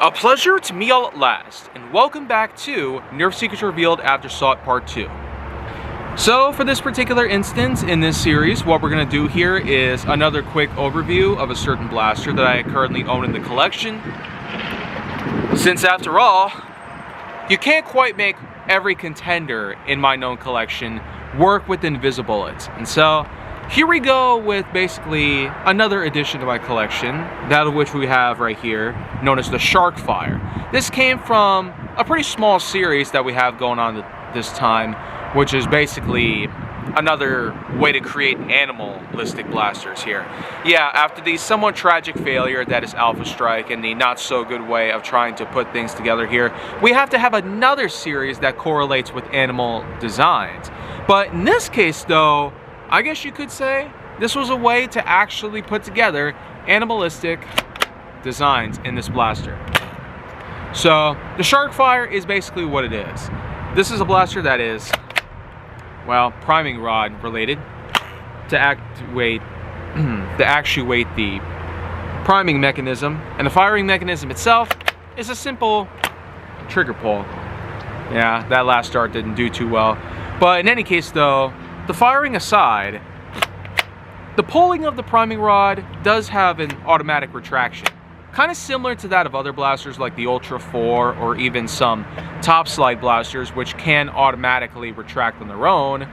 A pleasure to meet y'all at last, and welcome back to Nerf Secrets Revealed Aftersought Part 2. So, for this particular instance in this series, what we're going to do here is another quick overview of a certain blaster that I currently own in the collection. Since after all, you can't quite make every contender in my known collection work with Invisibullets. And so, here we go with basically another addition to my collection, that of which we have right here, known as the Sharkfire. This came from a pretty small series that we have going on this time, which is basically another way to create animalistic blasters here. Yeah, after the somewhat tragic failure that is Alpha Strike and the not so good way of trying to put things together here, we have to have another series that correlates with animal designs. But in this case though, I guess you could say this was a way to actually put together animalistic designs in this blaster. So the Sharkfire is basically what it is. This is a blaster that is, well, priming rod related to actuate the priming mechanism, and the firing mechanism itself is a simple trigger pull. Yeah, that last start didn't do too well. But in any case though, the firing aside, the pulling of the priming rod does have an automatic retraction. Kind of similar to that of other blasters like the Ultra 4 or even some top slide blasters, which can automatically retract on their own.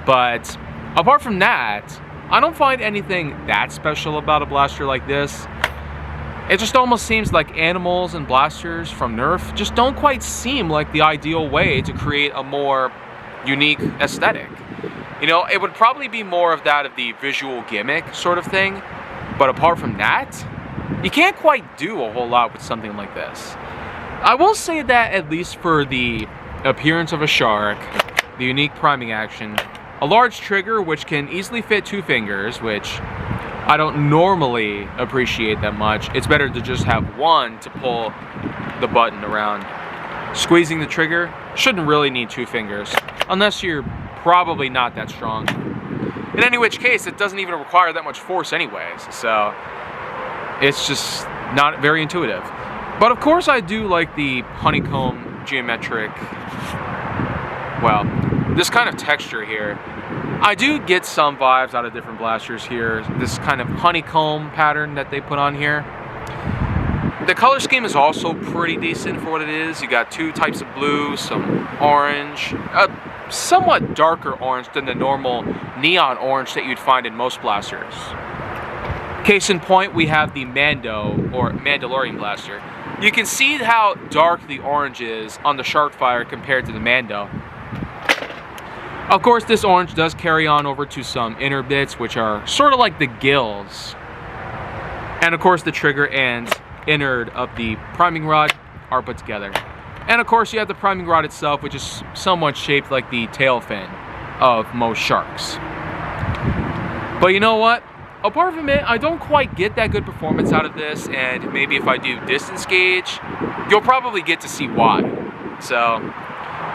But apart from that, I don't find anything that special about a blaster like this. It just almost seems like animals and blasters from Nerf just don't quite seem like the ideal way to create a more unique aesthetic. You know, it would probably be more of that of the visual gimmick sort of thing, but apart from that, you can't quite do a whole lot with something like this. I will say that at least for the appearance of a shark, the unique priming action, a large trigger which can easily fit 2 fingers, which I don't normally appreciate that much. It's better to just have one to pull the button around. Squeezing the trigger shouldn't really need 2 fingers, unless you're probably not that strong. In any which case, it doesn't even require that much force anyways, so it's just not very intuitive. But of course I do like the honeycomb geometric, well, this kind of texture here. I do get some vibes out of different blasters here, this kind of honeycomb pattern that they put on here. The color scheme is also pretty decent for what it is. You got 2 types of blue, some orange, a somewhat darker orange than the normal neon orange that you'd find in most blasters. Case in point, we have the Mando, or Mandalorian blaster. You can see how dark the orange is on the Sharkfire compared to the Mando. Of course, this orange does carry on over to some inner bits, which are sort of like the gills. And of course, the trigger and innard of the priming rod are put together. And of course, you have the priming rod itself, which is somewhat shaped like the tail fin of most sharks. But you know what? Apart from it, I don't quite get that good performance out of this, and maybe if I do distance gauge, you'll probably get to see why. So,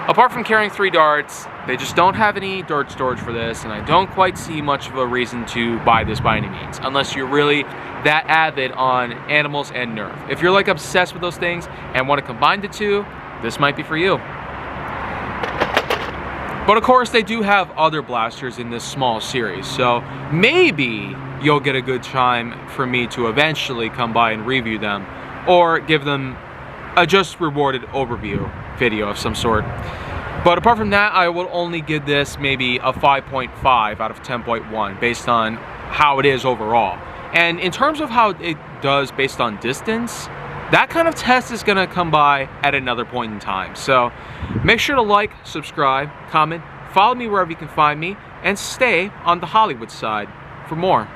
apart from carrying 3 darts, they just don't have any dart storage for this, and I don't quite see much of a reason to buy this by any means, unless you're really that avid on animals and Nerf. If you're like obsessed with those things and want to combine the two, this might be for you. But of course, they do have other blasters in this small series, so maybe you'll get a good time for me to eventually come by and review them, or give them a just rewarded overview video of some sort. But apart from that, I will only give this maybe a 5.5 out of 10.1 based on how it is overall. And in terms of how it does based on distance, that kind of test is gonna come by at another point in time. So make sure to like, subscribe, comment, follow me wherever you can find me, and stay on the Hollywood side for more.